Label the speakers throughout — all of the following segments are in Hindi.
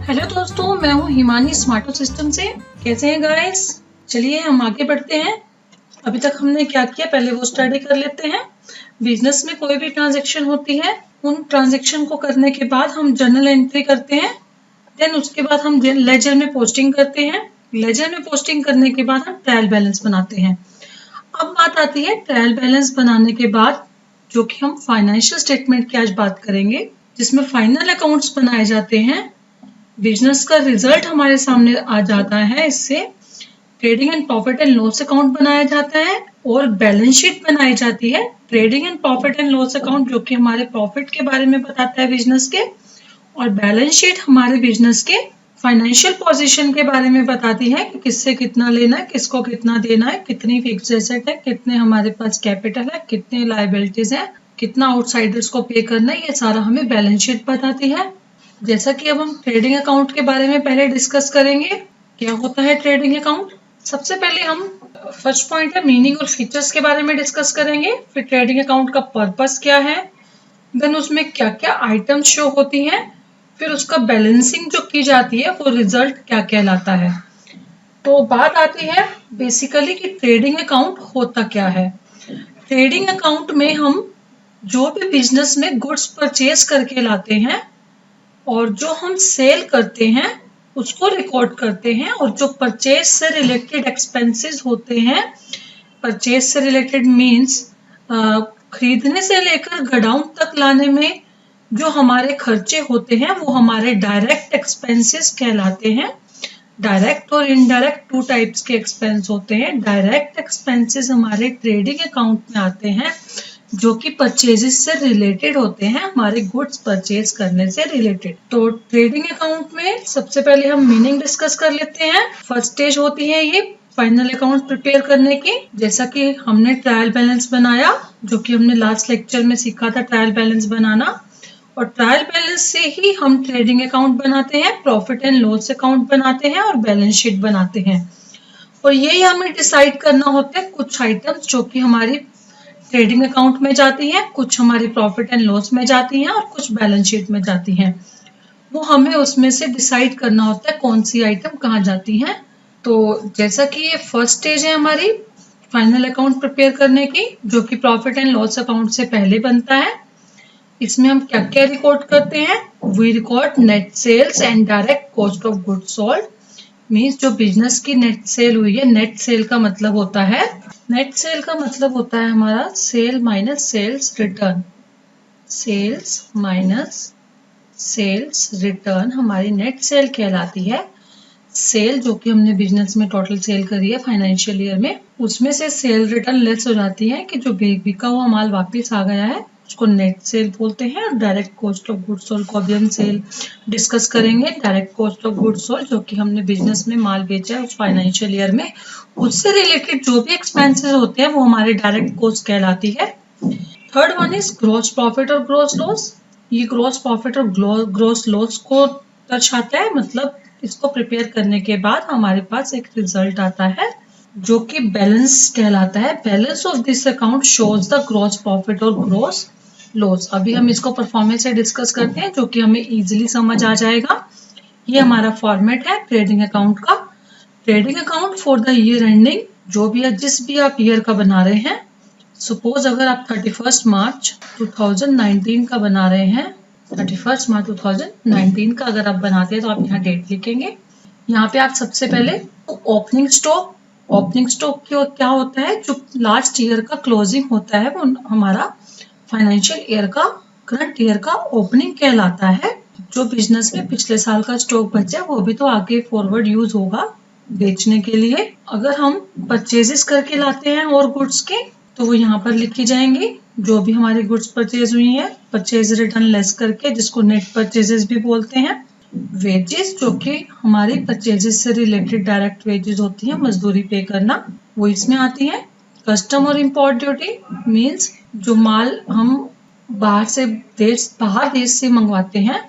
Speaker 1: हेलो दोस्तों, मैं हूँ हिमानी स्मार्टो सिस्टम से। कैसे हैं गाइस? चलिए हम आगे बढ़ते हैं। अभी तक हमने क्या किया पहले वो स्टडी कर लेते हैं। बिजनेस में कोई भी ट्रांजैक्शन होती है, उन ट्रांजैक्शन को करने के बाद हम जर्नल एंट्री करते हैं। देन उसके बाद हम लेजर में पोस्टिंग करते हैं। लेजर में पोस्टिंग करने के बाद हम ट्रायल बैलेंस बनाते हैं। अब बात आती है ट्रायल बैलेंस बनाने के बाद, जो कि हम फाइनेंशियल स्टेटमेंट की आज बात करेंगे, जिसमें फाइनल अकाउंट्स बनाए जाते हैं। बिजनेस का रिजल्ट हमारे सामने आ जाता है। इससे trading and profit and loss account बनाया जाता है और बैलेंस शीट बनाई जाती है। Trading and profit and loss account जो कि हमारे प्रॉफिट के बारे में बताता है बिजनेस के, और बैलेंस शीट हमारे बिजनेस के फाइनेंशियल पोजीशन के बारे में बताती है कि किससे कितना लेना है, किसको कितना देना है, कितनी फिक्स्ड एसेट है, कितने हमारे पास कैपिटल है, कितने लायबिलिटीज है, कितना आउटसाइडर्स को पे करना है। ये सारा हमें बैलेंस शीट बताती है। जैसा कि अब हम ट्रेडिंग अकाउंट के बारे में पहले डिस्कस करेंगे। क्या होता है ट्रेडिंग अकाउंट? सबसे पहले हम फर्स्ट पॉइंट है मीनिंग और फीचर्स के बारे में डिस्कस करेंगे। फिर ट्रेडिंग अकाउंट का पर्पस क्या है, देन उसमें क्या क्या आइटम्स शो होती हैं, फिर उसका बैलेंसिंग जो की जाती है वो रिजल्ट क्या कहलाता है। तो बात आती है बेसिकली कि ट्रेडिंग अकाउंट होता क्या है। ट्रेडिंग अकाउंट में हम जो भी बिजनेस में गुड्स परचेज करके लाते हैं और जो हम सेल करते हैं उसको रिकॉर्ड करते हैं, और जो परचेज से रिलेटेड एक्सपेंसेस होते हैं, परचेज से रिलेटेड मींस खरीदने से लेकर गोडाउन तक लाने में जो हमारे खर्चे होते हैं वो हमारे डायरेक्ट एक्सपेंसेस कहलाते हैं। डायरेक्ट और इनडायरेक्ट टू टाइप्स के एक्सपेंस होते हैं। डायरेक्ट एक्सपेंसेस हमारे ट्रेडिंग अकाउंट में आते हैं जो कि परचेजेस से रिलेटेड होते हैं, हमारे गुड्स परचेज करने से रिलेटेड। तो ट्रेडिंग अकाउंट में सबसे पहले हम मीनिंग डिस्कस कर लेते हैं। फर्स्ट स्टेज होती है ये फाइनल अकाउंट प्रिपेयर करने की। जैसा कि हमने ट्रायल बैलेंस बनाया, जो कि हमने लास्ट लेक्चर में सीखा था ट्रायल बैलेंस बनाना, और ट्रायल बैलेंस से ही हम ट्रेडिंग अकाउंट बनाते हैं, प्रॉफिट एंड लॉस अकाउंट बनाते हैं और बैलेंस शीट बनाते हैं। और यही हमें डिसाइड करना होता है कुछ आइटम्स जो कि हमारी ट्रेडिंग अकाउंट में जाती हैं, कुछ हमारी प्रॉफिट एंड लॉस में जाती हैं और कुछ बैलेंस शीट में जाती हैं। वो हमें उसमें से डिसाइड करना होता है कौन सी आइटम कहाँ जाती हैं। तो जैसा कि ये फर्स्ट स्टेज है हमारी फाइनल अकाउंट प्रिपेयर करने की, जो कि प्रॉफिट एंड लॉस अकाउंट से पहले बनता है। इसमें हम क्या क्या रिकॉर्ड करते हैं? We record net sales and direct cost of goods sold. Means जो बिजनेस की नेट सेल हुई है, नेट सेल का मतलब होता है, नेट सेल का मतलब होता है हमारा sale minus sales return. Sales minus sales return हमारी नेट सेल कहलाती है। सेल जो कि हमने बिजनेस में टोटल सेल करी है फाइनेंशियल ईयर में, उसमें से सेल रिटर्न लेस हो जाती है कि जो बिका हुआ माल वापस आ गया है, उसको नेट सेल बोलते हैं। और direct cost of goods sold को अभी हम सेल डिस्कस करेंगे। Direct cost of goods sold जो कि हमने बिजनेस में माल बेचा है उस फाइनेंशियल ईयर में, उससे रिलेटेड जो भी एक्सपेंसेस होते हैं वो हमारे डायरेक्ट कॉस्ट कहलाती है। Third one is gross profit और ग्रॉस लॉस। ये ग्रॉस प्रॉफिट और ग्रॉस लॉस को दर्शाता है, मतलब इसको प्रिपेयर करने के बाद हमारे पास एक रिजल्ट आता है जो कि बैलेंस कहलाता है। Balance of this account shows the gross profit और ग्रॉस लॉस। अभी हम इसको परफॉर्मेंस से डिस्कस करते हैं जो कि हमें इजीली समझ आ जाएगा। ये हमारा फॉर्मेट है ट्रेडिंग अकाउंट का। Trading account for the year ending, जो भी जिस भी आप ईयर का बना रहे हैं, सपोज अगर आप 31 मार्च 2019 का बना रहे हैं, 31 मार्च 2019 का अगर आप बनाते हैं तो आप यहाँ डेट लिखेंगे। यहाँ पे आप सबसे पहले ओपनिंग स्टॉक, ओपनिंग स्टॉक क्या होता है, जो लास्ट ईयर का क्लोजिंग होता है वो हमारा फाइनेंशियल ईयर का, करंट ईयर का ओपनिंग कहलाता है। जो बिजनेस में पिछले साल का स्टॉक बचा वो भी तो आगे फॉरवर्ड यूज होगा बेचने के लिए। अगर हम परचेजेस करके लाते हैं और गुड्स के, तो वो यहाँ पर लिखी जाएंगी जो भी हमारी गुड्स परचेज हुई है, परचेज रिटर्न लेस करके, जिसको नेट परचेजेस भी बोलते हैं। वेजेस जो कि हमारी परचेजेस से रिलेटेड डायरेक्ट वेजेस होती है, मजदूरी पे करना, वो इसमें आती है। कस्टम और इम्पोर्ट ड्यूटी मीन्स जो माल हम बाहर देश से मंगवाते हैं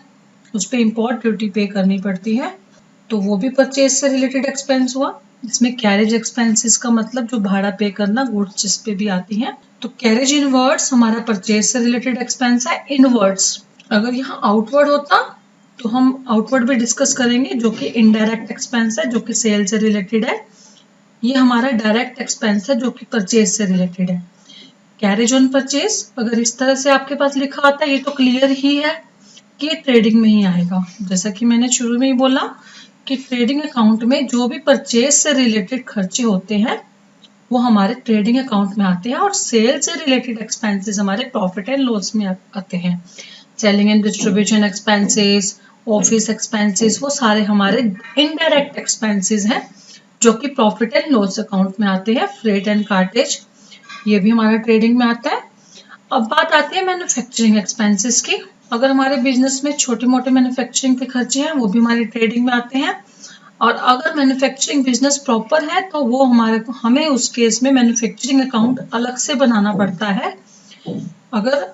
Speaker 1: उस पर इम्पोर्ट ड्यूटी पे करनी पड़ती है, तो वो भी परचेज से रिलेटेड एक्सपेंस हुआ। इसमें कैरेज एक्सपेंसेस का मतलब जो भाड़ा पे करना गुड्स जिस पे भी आती है। तो कैरेज इनवर्ड्स हमारा परचेज से रिलेटेड एक्सपेंस है। इनवर्ड्स अगर यहाँ आउटवर्ड होता तो हम आउटवर्ड भी डिस्कस करेंगे जो कि इनडायरेक्ट एक्सपेंस है, जो कि सेल से रिलेटेड है। ये हमारा डायरेक्ट एक्सपेंस है जो कि परचेज से रिलेटेड है। कैरेज ऑन परचेज अगर इस तरह से आपके पास लिखा आता है, ये तो क्लियर ही है कि ये ट्रेडिंग में ही आएगा। जैसा कि मैंने शुरू में ही बोला कि ट्रेडिंग अकाउंट में जो भी परचेज से रिलेटेड खर्चे होते हैं वो हमारे ट्रेडिंग अकाउंट में आते हैं, और सेल से रिलेटेड एक्सपेंसेस हमारे प्रॉफिट एंड लॉस में आते हैं। Selling and distribution expenses, office expenses, वो सारे हमारे इनडायरेक्ट एक्सपेंसेस हैं जो कि प्रॉफिट एंड लॉस अकाउंट में आते हैं। फ्रेट एंड कार्टेज ये भी हमारा ट्रेडिंग में आता है। अब बात आती है मैन्युफैक्चरिंग एक्सपेंसेस की। अगर हमारे बिजनेस में छोटे मोटे मैन्युफैक्चरिंग के खर्चे हैं वो भी हमारी ट्रेडिंग में आते हैं, और अगर मैन्युफैक्चरिंग बिजनेस प्रॉपर है तो वो हमें उस केस में मैन्युफैक्चरिंग अकाउंट अलग से बनाना पड़ता है। अगर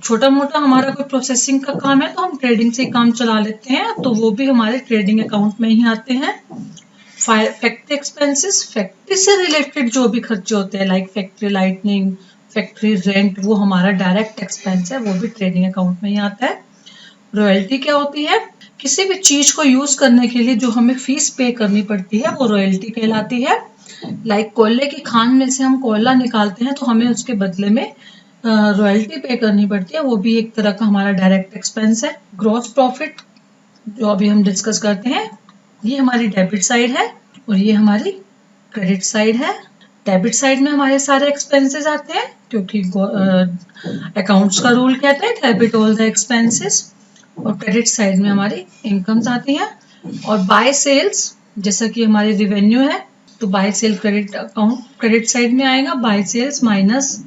Speaker 1: छोटा मोटा हमारा कोई प्रोसेसिंग का काम है तो हम ट्रेडिंग से काम चला लेते हैं, तो वो भी हमारे ट्रेडिंग अकाउंट में ही आते हैं। फैक्ट्री एक्सपेंसेस, फैक्ट्री से रिलेटेड जो भी खर्चे होते हैं like factory lightning, factory rent, वो हमारा डायरेक्ट एक्सपेंस है, वो भी ट्रेडिंग अकाउंट में ही आता है। रॉयल्टी क्या होती है? किसी भी चीज को यूज करने के लिए जो हमें फीस पे करनी पड़ती है वो रॉयल्टी कहलाती है। लाइक कोयले की खान में से हम कोयला निकालते हैं तो हमें उसके बदले में रॉयल्टी पे करनी पड़ती है, वो भी एक तरह का हमारा डायरेक्ट एक्सपेंस है। ग्रॉस प्रॉफिट जो अभी हम डिस्कस करते हैं, ये हमारी डेबिट साइड है और ये हमारी क्रेडिट साइड है। डेबिट साइड में हमारे सारे एक्सपेंसेस आते हैं क्योंकि अकाउंट्स का रूल कहता है डेबिट ऑल द एक्सपेंसेस, और क्रेडिट साइड में हमारी इनकम्स आती हैं। और बाय सेल्स जैसा कि हमारी रिवेन्यू है तो by sale credit account credit side में आएगा। By sales minus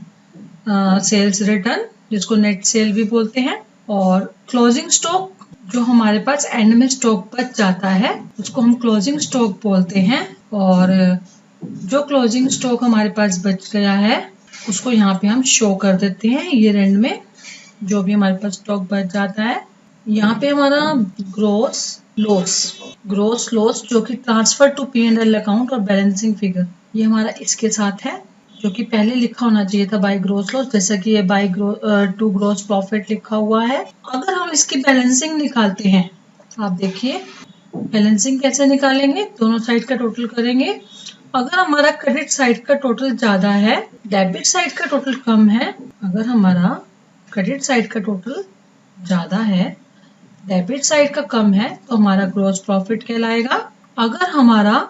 Speaker 1: sales return जिसको नेट सेल भी बोलते हैं। और क्लोजिंग स्टॉक जो हमारे पास एंड में स्टॉक बच जाता है उसको हम क्लोजिंग स्टॉक बोलते हैं। और जो क्लोजिंग स्टॉक हमारे पास बच गया है उसको यहाँ पे हम शो कर देते हैं ईयर एंड में। जो भी हमारे पास स्टॉक बच जाता है, यहाँ पे हमारा ग्रोस लॉस जो कि ट्रांसफर टू P&L अकाउंट और बैलेंसिंग फिगर, ये हमारा इसके साथ है जो कि पहले लिखा होना चाहिए था बाय ग्रोस लॉस, जैसा कि ये बाय टू ग्रोस प्रॉफिट लिखा हुआ है। अगर हम इसकी बैलेंसिंग निकालते हैं, आप देखिए बैलेंसिंग कैसे निकालेंगे, दोनों साइड का टोटल करेंगे। अगर हमारा क्रेडिट साइड का टोटल ज्यादा है, डेबिट साइड का टोटल कम है, अगर हमारा क्रेडिट साइड का टोटल ज्यादा है, डेबिट साइड का कम है, तो हमारा ग्रॉस प्रॉफिट कहलाएगा। अगर हमारा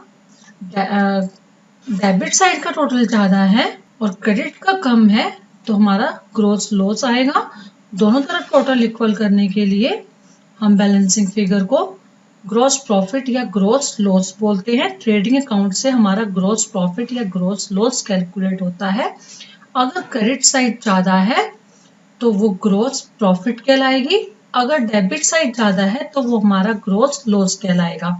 Speaker 1: डेबिट साइड का टोटल ज्यादा है और क्रेडिट का कम है तो हमारा ग्रॉस लॉस आएगा। दोनों तरफ टोटल इक्वल करने के लिए हम बैलेंसिंग फिगर को ग्रॉस प्रॉफिट या ग्रॉस लॉस बोलते हैं। ट्रेडिंग अकाउंट से हमारा ग्रॉस प्रॉफिट या ग्रॉस लॉस कैलकुलेट होता है। अगर क्रेडिट साइड ज्यादा है तो वो ग्रॉस प्रॉफिट कहलाएगी, अगर डेबिट साइड ज्यादा है तो वो हमारा ग्रॉस लॉस कहलाएगा,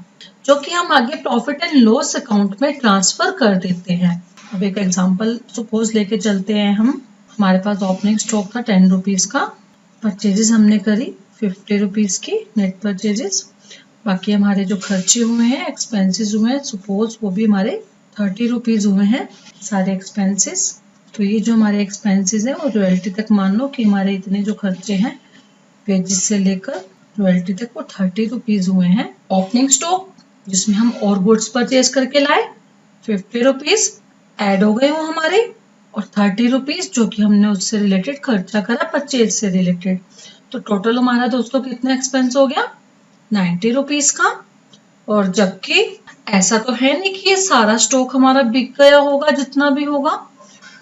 Speaker 1: जो कि हम आगे प्रॉफिट एंड लॉस अकाउंट में ट्रांसफर कर देते हैं। अब एक एग्जांपल सपोज लेके चलते हैं हम। हमारे पास ओपनिंग स्टॉक था 10 रुपीज का, परचेजेस हमने करी 50 रुपीज की नेट परचेजेस, बाकी हमारे जो खर्चे हुए हैं एक्सपेंसेस हुए हैं सपोज वो भी हमारे 30 रुपीज हुए हैं सारे एक्सपेंसेस। तो ये जो हमारे एक्सपेंसेस है वो रॉयल्टी तक मान लो कि हमारे इतने जो खर्चे हैं वेजेस से लेकर रॉयल्टी तक वो 30 रुपीज हुए हैं। ओपनिंग स्टॉक जिसमें हम और गुड्स परचेज करके लाए 50 रुपीज एड हो गए वो हमारे, और 30 रुपीज जो कि हमने उससे रिलेटेड खर्चा करा परचेज से रिलेटेड। तो टोटल हमारा दोस्तों कितना एक्सपेंस हो गया 90 रुपीज का। और जबकि ऐसा तो है नहीं कि ये सारा स्टॉक हमारा बिक गया होगा, जितना भी होगा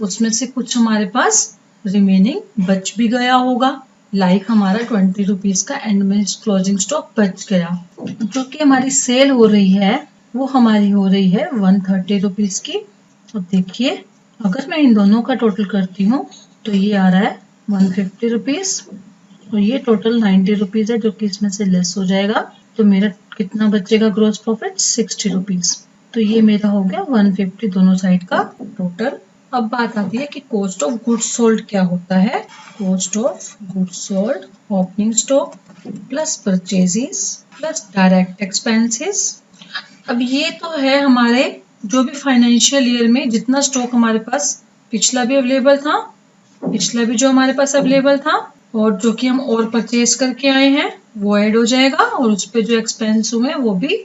Speaker 1: उसमें से कुछ हमारे पास रिमेनिंग बच भी गया होगा। लाइक हमारा 20 रुपीज का एंड में क्लोजिंग स्टॉक बच गया। जो कि हमारी सेल हो रही है वो हमारी हो रही है 130 रुपीज की। तो देखिए अगर मैं इन दोनों का टोटल करती हूँ तो ये आ रहा है 150 रुपीज, तो ये टोटल 90 रुपीज है जो कि इसमें से लेस हो जाएगा। तो मेरा कितना बचेगा ग्रॉस प्रॉफिट 60 रुपीज। तो ये मेरा हो गया 150 दोनों साइड का टोटल। अब बात आती है कि कॉस्ट ऑफ गुड्स सोल्ड क्या होता है। Cost of goods sold opening stock plus purchases plus direct expenses. अब ये तो है हमारे जो भी फाइनेंशियल ईयर में जितना स्टॉक हमारे पास पिछला भी अवेलेबल था, पिछला भी जो हमारे पास अवेलेबल था और जो कि हम और परचेज करके आए हैं वो ऐड हो जाएगा और उस पे जो एक्सपेंस हुए वो भी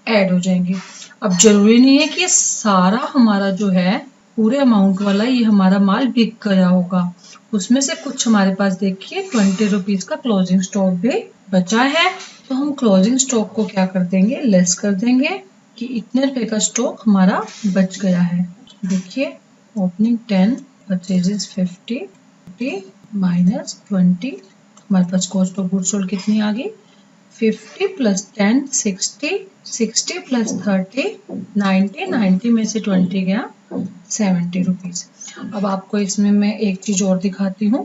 Speaker 1: ऐड हो जाएंगे। अब जरूरी नहीं है कि ये सारा हमारा जो है पूरे अमाउंट वाला ये हमारा माल बिक गया होगा, उसमें से कुछ हमारे पास देखिए 20 रुपीज का क्लोजिंग स्टॉक भी बचा है। तो हम क्लोजिंग स्टॉक को क्या कर देंगे, लेस कर देंगे कि इतने रुपए का स्टॉक हमारा बच गया है। देखिए ओपनिंग 10 परचेजेस 50 माइनस 20, हमारे पास कॉस्ट ऑफ गुड्स सोल्ड कितनी आ गई, 50 प्लस 10 60, 60 प्लस 30 90, 90 में से 20 गया 70 रुपीज। अब आपको इसमें मैं एक चीज और दिखाती हूँ।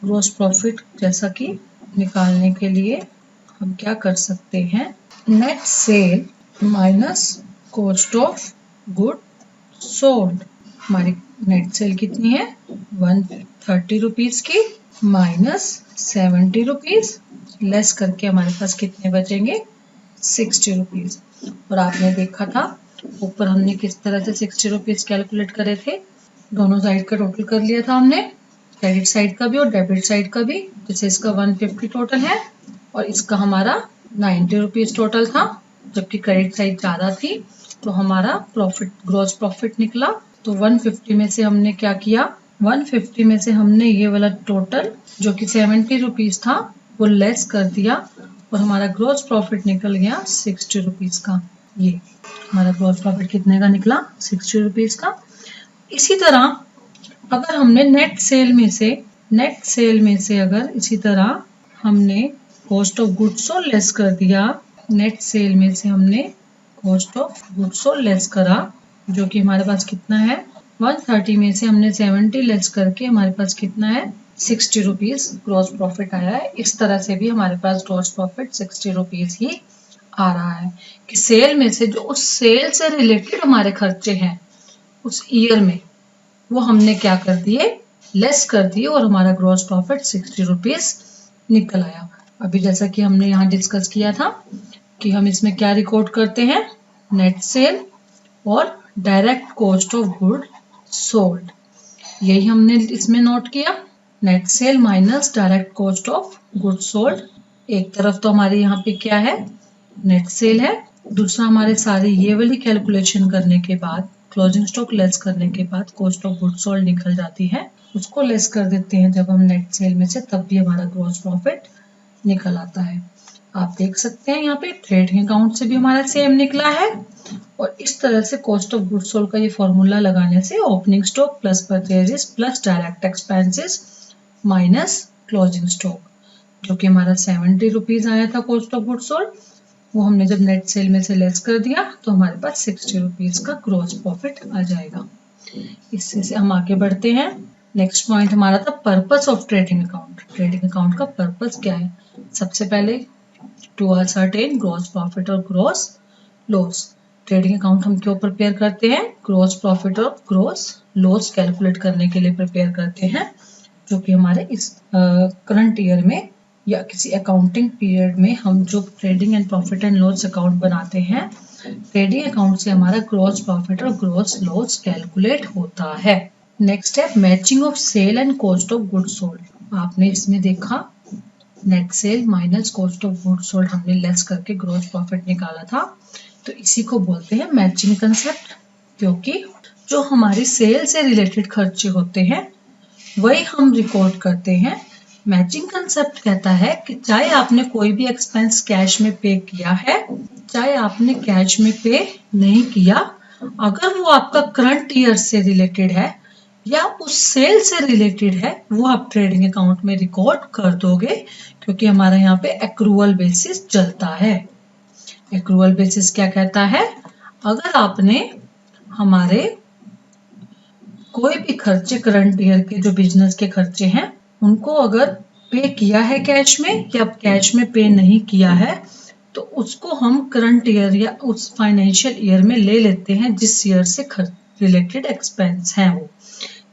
Speaker 1: ग्रॉस प्रॉफिट जैसा कि निकालने के लिए हम क्या कर सकते हैं, net sale minus cost of good sold. हमारी नेट सेल कितनी है 130 रुपीज की माइनस 70 रुपीज, लेस करके हमारे पास कितने बचेंगे 60 रुपीज। और आपने देखा था ऊपर हमने किस तरह से 60 रुपीज कैलकुलेट करे थे, दोनों साइड का टोटल कर लिया था हमने, क्रेडिट साइड का भी और डेबिट साइड का भी। जैसे इसका 150 टोटल है और इसका हमारा 90 रुपीज टोटल था, जबकि क्रेडिट साइड ज्यादा थी तो हमारा प्रॉफिट ग्रॉस प्रॉफिट निकला। तो 150 में से हमने क्या किया, 150 में से हमने ये वाला टोटल जो कि 70 रुपीज था वो लेस कर दिया और हमारा ग्रॉस प्रॉफिट निकल गया 60 रुपीज का। ये हमारा ग्रॉस प्रॉफिट कितने का निकला 60 रुपीज का। इसी तरह अगर हमने नेट सेल में से अगर इसी तरह हमने cost of goods sold less कर दिया, नेट सेल में से हमने cost of goods sold less करा, जो कि हमारे पास कितना है 130 में से हमने 70 लेस करके हमारे पास कितना है 60 रुपीज ग्रॉस प्रॉफिट आया है। इस तरह से भी हमारे पास ग्रॉस प्रॉफिट 60 रुपीज ही आ रहा है कि सेल में से जो उस सेल से रिलेटेड हमारे खर्चे हैं उस ईयर में वो हमने क्या कर दिए, लेस कर दिए और हमारा ग्रॉस प्रॉफिट 60 रुपीज निकल आया। अभी जैसा कि हमने यहाँ डिस्कस किया था कि हम इसमें क्या रिकॉर्ड करते हैं, नेट सेल और direct cost of good sold, यही हमने इसमें नोट किया। Net sale minus direct cost of good sold, एक तरफ तो हमारे यहाँ पे क्या है नेट सेल है, दूसरा हमारे सारे ये वाली कैलकुलेशन करने के बाद क्लोजिंग स्टॉक लेस करने के बाद कॉस्ट ऑफ गुड सोल्ड निकल जाती है, उसको लेस कर देते हैं जब हम नेट सेल में से, तब भी हमारा ग्रॉस प्रॉफिट निकल आता है। आप देख सकते हैं यहाँ पे ट्रेडिंग अकाउंट से भी हमारा सेम निकला है और इस तरह से कॉस्ट ऑफ गुड सोल्ड का ये फॉर्मूला लगाने से opening stock plus purchases plus direct expenses minus closing stock, जो कि हमारा 70 रुपीज आया था कॉस्ट ऑफ गुड सोल्ड, वो हमने जब नेट सेल में से लेस कर दिया तो हमारे पास 60 रुपीज का ग्रॉस प्रॉफिट आ जाएगा। इससे से हम आगे बढ़ते हैं। नेक्स्ट पॉइंट हमारा था purpose of trading account. Trading account का पर्पस क्या है, सबसे पहले टू असर्टेन ग्रॉस प्रॉफिट और ग्रॉस लॉस। ट्रेडिंग अकाउंट हम क्यों प्रिपेयर करते हैं, ग्रॉस प्रॉफिट और ग्रॉस लॉस कैलकुलेट करने के लिए प्रिपेयर करते हैं, जो कि हमारे इस करंट ईयर में या किसी अकाउंटिंग पीरियड में हम जो trading and profit and loss account बनाते हैं, ट्रेडिंग अकाउंट से हमारा ग्रॉस प्रॉफिट और ग्रॉस लॉस कैलकुलेट होता है। नेक्स्ट है matching of sale and cost of good sold. आपने इसमें देखा net sale minus cost of good sold हमने लेस करके ग्रॉस प्रॉफिट निकाला था, तो इसी को बोलते हैं मैचिंग कंसेप्ट, क्योंकि जो हमारी सेल से रिलेटेड खर्चे होते हैं वही हम रिकॉर्ड करते हैं। मैचिंग कंसेप्ट कहता है कि चाहे आपने कोई भी एक्सपेंस कैश में पे किया है, चाहे आपने कैश में पे नहीं किया, अगर वो आपका करंट ईयर से रिलेटेड है या उस सेल से रिलेटेड है, वो आप ट्रेडिंग अकाउंट में रिकॉर्ड कर दोगे, क्योंकि हमारा यहाँ पे एक्रूअल बेसिस चलता है। एक्रूअल बेसिस क्या कहता है, अगर आपने हमारे कोई भी खर्चे करंट ईयर के जो बिजनेस के खर्चे हैं उनको अगर पे किया है कैश में या कैश में पे नहीं किया है, तो उसको हम करंट ईयर या उस फाइनेंशियल ईयर में ले लेते हैं जिस ईयर से रिलेटेड एक्सपेंस हैं वो,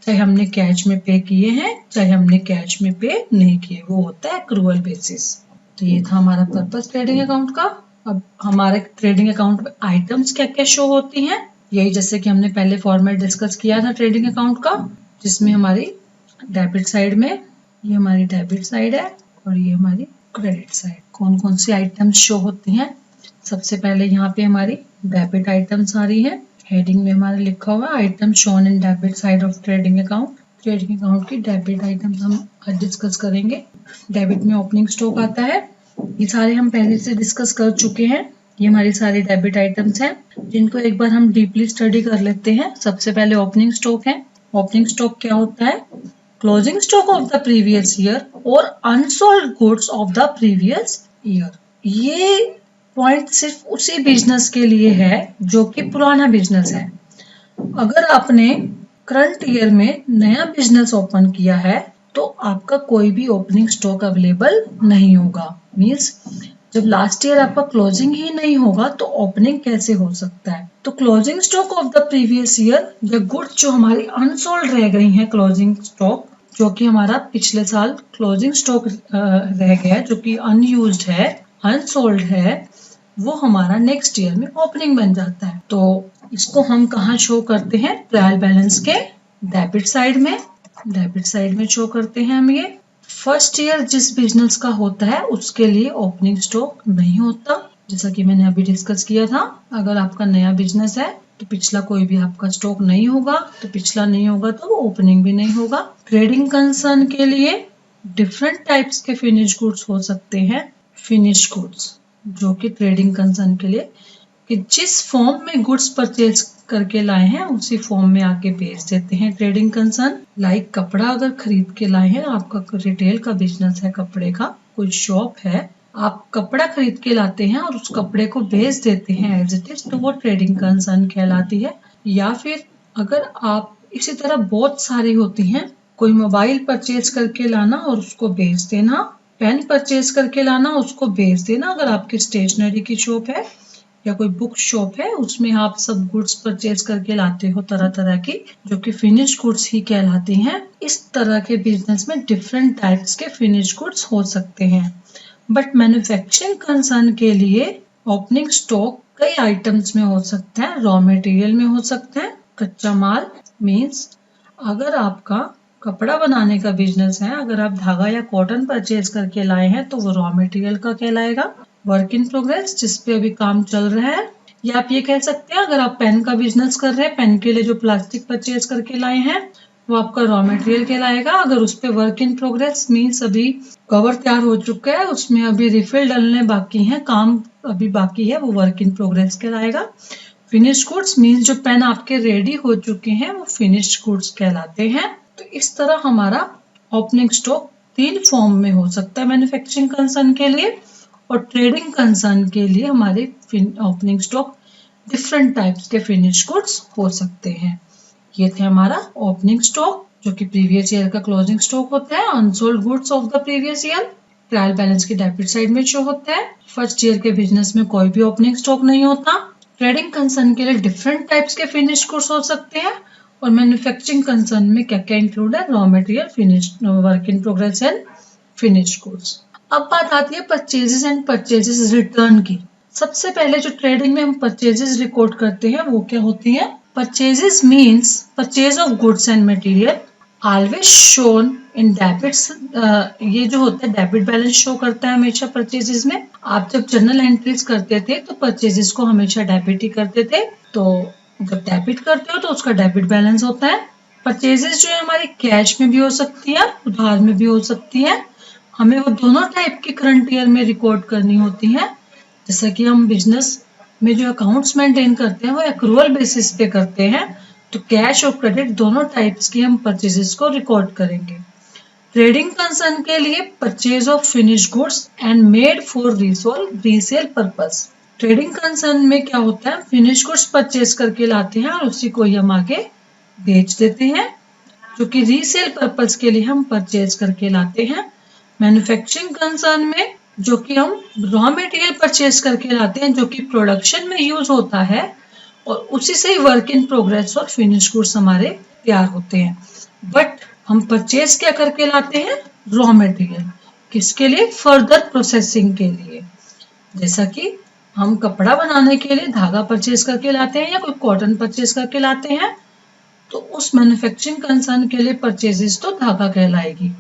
Speaker 1: चाहे हमने कैश में पे किए हैं चाहे हमने कैश में पे नहीं किए, वो होता है एक्रूअल बेसिस। तो ये था हमारा पर्पस ट्रेडिंग अकाउंट का। अब हमारे ट्रेडिंग अकाउंट में आइटम्स क्या क्या शो होती हैं, यही जैसे कि हमने पहले फॉर्मेट डिस्कस किया था ट्रेडिंग अकाउंट का, जिसमें हमारी डेबिट साइड में ये हमारी डेबिट साइड है और ये हमारी क्रेडिट साइड। कौन कौन सी आइटम्स शो होती हैं। सबसे पहले यहाँ पे हमारी डेबिट आइटम्स आ रही है। हेडिंग में हमारे लिखा हुआ है item shown in debit side of trading account. Trading account की डेबिट आइटम्स हम आज डिस्कस करेंगे। डेबिट में ओपनिंग स्टॉक आता है, ये सारे हम पहले से डिस्कस कर चुके हैं। ये हमारी सारी डेबिट आइटम्स हैं जिनको एक बार हम डीपली स्टडी कर लेते हैं। सबसे पहले ओपनिंग स्टॉक है। ओपनिंग स्टॉक क्या होता है? Closing stock of the previous year और unsold goods of the previous year. ये पॉइंट सिर्फ उसी बिजनेस के लिए है जो कि पुराना बिजनेस है। अगर आपने करंट ईयर में नया बिजनेस ओपन किया है तो आपका कोई भी ओपनिंग स्टॉक अवेलेबल नहीं होगा। मींस जब लास्ट ईयर आपका क्लोजिंग ही नहीं होगा तो ओपनिंग कैसे हो सकता है? तो closing stock of the previous year या गुड्स जो हमारी अनसोल्ड रह गई हैं, क्लोजिंग स्टॉक जो कि हमारा पिछले साल क्लोजिंग स्टॉक रह गया है, जो कि अनयूज्ड है, अनसोल्ड है, वो हमारा नेक्स्ट ईयर में ओपनिंग बन जाता है। तो इसको हम कहाँ शो करते हैं? ट्रायल बैलेंस के डेबिट साइड में। डेबिट साइड में शो करते हैं हम ये। फर्स्ट ईयर जिस बिजनेस का होता है उसके लिए ओपनिंग स्टॉक नहीं होता, जैसा कि मैंने अभी डिस्कस किया था। अगर आपका नया बिजनेस है तो पिछला कोई भी आपका स्टॉक नहीं होगा, तो पिछला नहीं होगा तो वो ओपनिंग भी नहीं होगा। ट्रेडिंग कंसर्न के लिए डिफरेंट टाइप्स के फिनिश गुड्स हो सकते हैं। फिनिश गुड्स जो कि ट्रेडिंग कंसर्न के लिए कि जिस फॉर्म में गुड्स परचेज करके लाए हैं उसी फॉर्म में आके बेच देते हैं ट्रेडिंग कंसर्न। लाइक कपड़ा अगर खरीद के लाए हैं, आपका रिटेल का बिजनेस है, कपड़े का कोई शॉप है, आप कपड़ा खरीद के लाते हैं और उस कपड़े को बेच देते हैं एज इट इज, तो वो ट्रेडिंग कंसर्न कहलाती है। या फिर अगर आप इसी तरह बहुत सारी होती हैं, कोई मोबाइल परचेज करके लाना और उसको बेच देना, पेन परचेज करके लाना उसको बेच देना। अगर आपकी स्टेशनरी की शॉप है या कोई बुक शॉप है उसमें आप सब गुड्स परचेज करके लाते हो तरह तरह की, जो कि फिनिश गुड्स ही कहलाती हैं। इस तरह के बिजनेस में डिफरेंट टाइप्स के फिनिश गुड्स हो सकते हैं। बट मैन्युफैक्चरिंग कंसर्न के लिए ओपनिंग स्टॉक कई आइटम्स में हो सकता है। रॉ मटेरियल में हो सकता है, कच्चा माल। मीन्स अगर आपका कपड़ा बनाने का बिजनेस है, अगर आप धागा या कॉटन परचेज करके लाए हैं तो वो रॉ मटेरियल का कहलाएगा। वर्क इन प्रोग्रेस जिस पे अभी काम चल रहा है, या आप ये कह सकते हैं अगर आप पेन का बिजनेस कर रहे हैं, पेन के लिए जो प्लास्टिक परचेज करके लाए हैं वो आपका रॉ मटेरियल कहलाएगा। अगर उस पे वर्क इन प्रोग्रेस मीन्स अभी कवर तैयार हो चुका है, उसमें अभी रिफिल डलने बाकी है, काम अभी बाकी है, वो वर्क इन प्रोग्रेस कहलाएगा। फिनिश गुड्स मीन्स जो पेन आपके रेडी हो चुके हैं वो फिनिश गुड्स कहलाते हैं। तो इस तरह हमारा ओपनिंग स्टॉक 3 फॉर्म में हो सकता है मैन्युफैक्चरिंग कंसर्न के लिए, और ट्रेडिंग कंसर्न के लिए हमारे ओपनिंग स्टॉक डिफरेंट टाइप्स के फिनिश गुड्स हो सकते हैं। ये थे हमारा ओपनिंग स्टॉक जो कि प्रीवियस ईयर का क्लोजिंग स्टॉक होता है। Unsold goods of the previous year trial balance की डेबिट साइड में शो होता है। फर्स्ट ईयर के बिजनेस में कोई भी ओपनिंग स्टॉक नहीं होता। ट्रेडिंग कंसर्न के लिए डिफरेंट टाइप्स के फिनिश गुड्स हो सकते हैं। और मैन्युफैक्चरिंग कंसर्न में क्या क्या इंक्लूड है? Raw material, finish, work in progress and finish goods. अब बात आती है परचेजेस एंड परचेजेस रिटर्न की। सबसे पहले जो ट्रेडिंग में हम परचेजेस रिकॉर्ड करते हैं वो क्या होती है? Purchases means purchase of goods and material always shown in debits. ये जो होता है डेबिट बैलेंस शो करता है हमेशा परचेजेस में। आप जब जर्नल एंट्रीज करते थे तो परचेजेस को हमेशा डेबिट ही करते थे, तो जब डेबिट करते हो तो उसका डेबिट बैलेंस होता है। परचेजेस जो है हमारी कैश में भी हो सकती है, उधार में भी हो सकती है। हमें वो दोनों टाइप की करंट ईयर में रिकॉर्ड करनी होती है। जैसा कि हम बिजनेस में जो अकाउंट्स मेंटेन करते हैं वो एक्रूअल बेसिस पे करते हैं, तो कैश और क्रेडिट दोनों टाइप्स की हम परचेजेस को रिकॉर्ड करेंगे। ट्रेडिंग कंसर्न के लिए purchase of finish goods and made for resale purpose. Trading concern में क्या होता है? फिनिश गुड्स परचेज करके लाते हैं और उसी को ही हम आगे बेच देते हैं, जो कि रीसेल पर्पस के लिए हम परचेज करके लाते हैं। मैन्युफैक्चरिंग कंसर्न में जो कि हम रॉ मटेरियल परचेज करके लाते हैं जो कि प्रोडक्शन में यूज होता है, और उसी से ही वर्क इन प्रोग्रेस और फिनिश गुड्स हमारे तैयार होते हैं। बट हम परचेज क्या करके लाते हैं? Raw material. किसके लिए? फर्दर प्रोसेसिंग के लिए। जैसा कि हम कपड़ा बनाने के लिए धागा परचेज करके लाते हैं या कोई कॉटन परचेज करके लाते हैं, तो उस मैन्युफैक्चरिंग कंसर्न के लिए परचेजेस तो धागा कहलाएगी।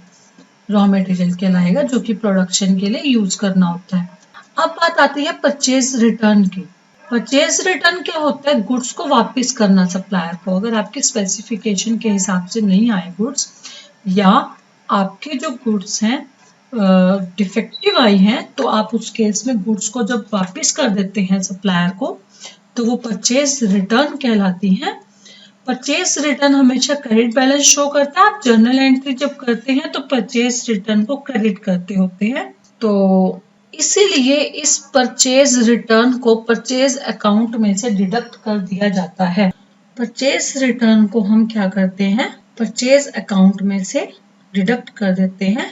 Speaker 1: रॉ मटेरियल कहलाएगा, जो कि प्रोडक्शन के लिए यूज करना होता है। अब बात आती है परचेज रिटर्न की। परचेज रिटर्न क्या होता है? गुड्स को वापस करना सप्लायर को। अगर आपके स्पेसिफिकेशन के हिसाब से नहीं आए गुड्स, या आपके जो गुड्स हैं डिफेक्टिव आई हैं, तो आप उस केस में गुड्स को जब वापस कर देते हैं सप्लायर को, तो वो परचेज रिटर्न कहलाती हैं। परचेज रिटर्न हमेशा क्रेडिट बैलेंस शो करता है। आप जर्नल एंट्री जब करते हैं तो परचेज रिटर्न को क्रेडिट करते होते हैं। तो इसीलिए इस परचेज रिटर्न को परचेज अकाउंट में से डिडक्ट कर दिया जाता है। परचेज रिटर्न को हम क्या करते हैं? परचेज अकाउंट में से डिडक्ट कर देते हैं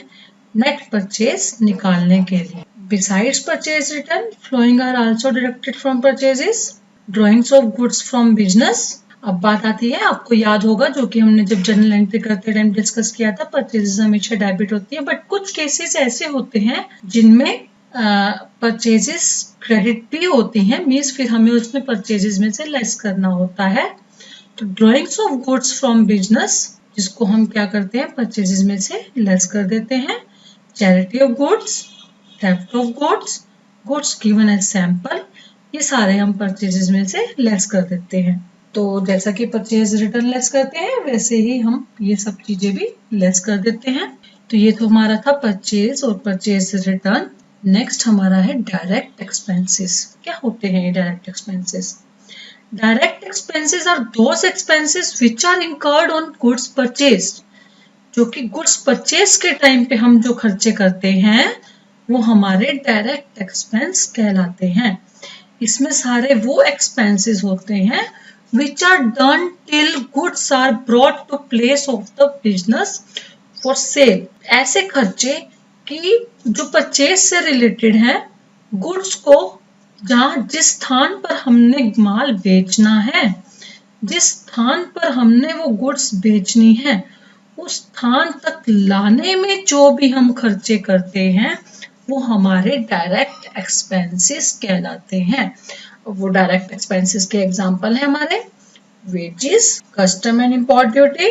Speaker 1: नेट परचेज निकालने के लिए। Besides purchase return, flowing are also deducted from purchases. Drawings of goods from business. अब बात आती है, आपको याद होगा जो कि हमने जब जर्नल एंट्री करते टाइम डिस्कस किया था, परचेजेस हमेशा डेबिट होती है, बट कुछ केसेस ऐसे होते हैं जिनमें परचेजेस क्रेडिट भी होती हैं, मीन्स फिर हमें उसमें परचेजेस में से लेस करना होता है। तो drawings of goods from business, जिसको हम क्या करते हैं? परचेजेस में से लेस कर देते हैं। Charity of goods, theft of goods, goods given as sample, ये सारे हम परचेजेस में से लेस कर देते हैं। तो जैसा कि परचेज रिटर्न लेस करते हैं, वैसे ही हम ये सब चीजें भी लेस कर देते हैं। तो ये तो हमारा था परचेज और परचेज रिटर्न। नेक्स्ट हमारा है डायरेक्ट एक्सपेंसेस। क्या होते हैं ये direct expenses? Direct expenses are those expenses which are incurred on goods purchased. जो कि गुड्स परचेज के टाइम पे हम जो खर्चे करते हैं, वो हमारे डायरेक्ट एक्सपेंस कहलाते हैं। इसमें सारे वो एक्सपेंसेस होते हैं which are done till goods are brought to place of the business for sale। ऐसे खर्चे कि जो परचेज से रिलेटेड हैं, गुड्स को जिस स्थान पर हमने माल बेचना है, जिस स्थान पर हमने वो गुड्स बेचनी है, उस स्थान तक लाने में जो भी हम खर्चे करते हैं, वो हमारे डायरेक्ट एक्सपेंसेस कहलाते हैं। वो डायरेक्ट एक्सपेंसेस के एग्जांपल हैं हमारे wages, custom and import duty,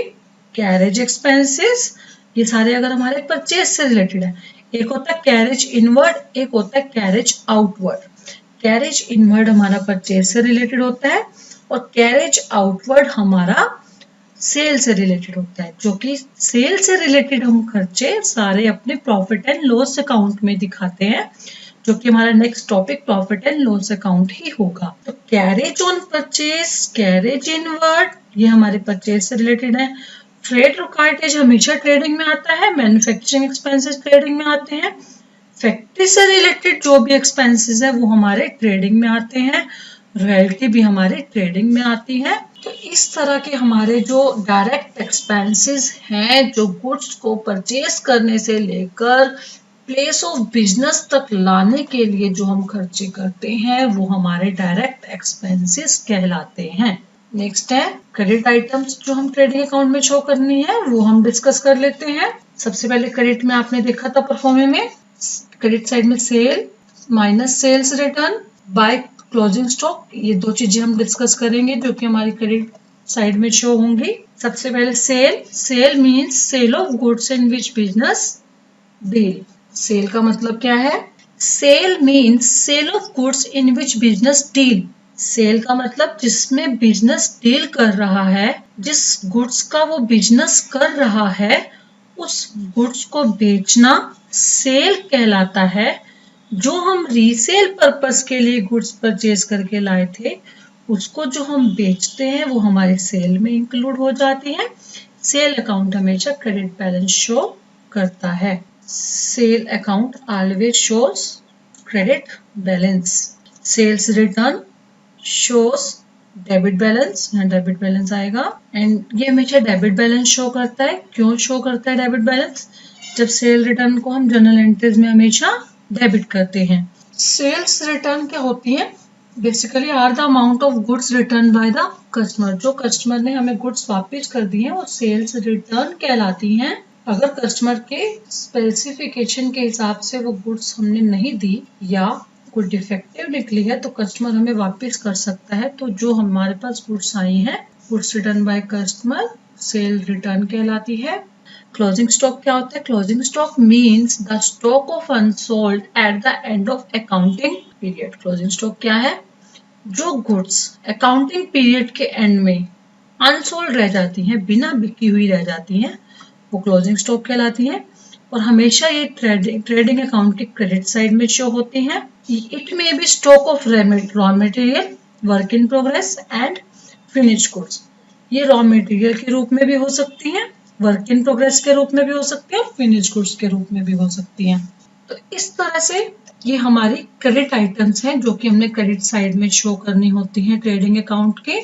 Speaker 1: carriage expenses. ये सारे अगर हमारे परचेज से रिलेटेड है। एक होता है कैरेज इनवर्ड, एक होता है कैरेज आउटवर्ड। कैरेज इनवर्ड हमारा परचेज से रिलेटेड होता है और कैरेज आउटवर्ड हमारा सेल से रिलेटेड होता है। जो कि सेल से रिलेटेड हम खर्चे सारे अपने प्रॉफिट एंड लॉस अकाउंट में दिखाते हैं, जो कि हमारा next topic profit and loss account ही होगा। तो carriage on purchase, carriage inward, ये हमारे परचेज से रिलेटेड है। ट्रेड रिकॉर्डेज हमेशा ट्रेडिंग में आता है। मैन्युफैक्चरिंग एक्सपेंसेस ट्रेडिंग में आते हैं। फैक्ट्री से रिलेटेड जो भी एक्सपेंसेस है वो हमारे ट्रेडिंग में आते हैं। रॉयल्टी भी हमारे ट्रेडिंग में आती है। तो इस तरह के हमारे जो डायरेक्ट एक्सपेंसेस हैं, जो गुड्स को परचेज करने से लेकर प्लेस ऑफ बिजनेस तक लाने के लिए जो हम खर्चे करते हैं, वो हमारे डायरेक्ट एक्सपेंसेस कहलाते हैं। नेक्स्ट है क्रेडिट आइटम्स, जो हम ट्रेडिंग अकाउंट में शो करनी है, वो हम डिस्कस कर लेते हैं। सबसे पहले क्रेडिट में आपने देखा था परफॉर्मे में, क्रेडिट साइड में sale minus sales return by closing stock, ये दो चीजें हम डिस्कस करेंगे जो कि हमारी क्रेडिट साइड में शो होंगी। सबसे पहले sale, sale means sale of goods in which business deal. Sale का मतलब क्या है? Sale means sale of goods in which business deal. Sale का मतलब जिसमें बिजनेस डील कर रहा है, जिस गुड्स का वो बिजनेस कर रहा है, उस गुड्स को बेचना सेल कहलाता है। जो हम रीसेल पर्पस के लिए गुड्स परचेज करके लाए थे, उसको जो हम बेचते हैं वो हमारे सेल में इंक्लूड हो जाती है। सेल अकाउंट हमेशा क्रेडिट बैलेंस शो करता है। Sale account always shows credit balance. Sales return shows debit balance, यहाँ डेबिट बैलेंस आएगा एंड ये हमेशा डेबिट बैलेंस शो करता है। क्यों शो करता है डेबिट बैलेंस? जब सेल रिटर्न को हम जर्नल एंट्रीज में हमेशा डेबिट करते हैं। सेल्स रिटर्न क्या होती है? Basically are the amount of goods return by the customer. जो कस्टमर ने हमें गुड्स वापस कर दी है वो सेल्स रिटर्न कहलाती हैं। अगर कस्टमर के स्पेसिफिकेशन के हिसाब से वो गुड्स हमने नहीं दी या कोई डिफेक्टिव निकली है तो कस्टमर हमें वापस कर सकता है। तो जो हमारे पास गुड्स आई हैं, goods return by customer cell return कहलाती है। क्लोजिंग स्टॉक क्या होता है? Closing stock means the stock of unsold at the end of accounting period. Closing stock क्या है? जो गुड्स अकाउंटिंग पीरियड के एंड में अनसोल्ड रह जाती हैं, बिना बिकी हुई रह जाती हैं, वो क्लोजिंग स्टॉक कहलाती हैं। और हमेशा ये ट्रेडिंग अकाउंट के क्रेडिट साइड में शो होती हैं। It may be stock of raw material, work in progress and finished goods. ये रॉ मटेरियल के रूप में भी हो सकती हैं, वर्क इन प्रोग्रेस के रूप में भी हो सकती है, और फिनिश्ड गुड्स के रूप में भी हो सकती हैं। तो इस तरह से ये हमारी क्रेडिट आइटम्स हैं जो कि हमने क्रेडिट साइड में शो करनी होती हैं ट्रेडिंग अकाउंट के।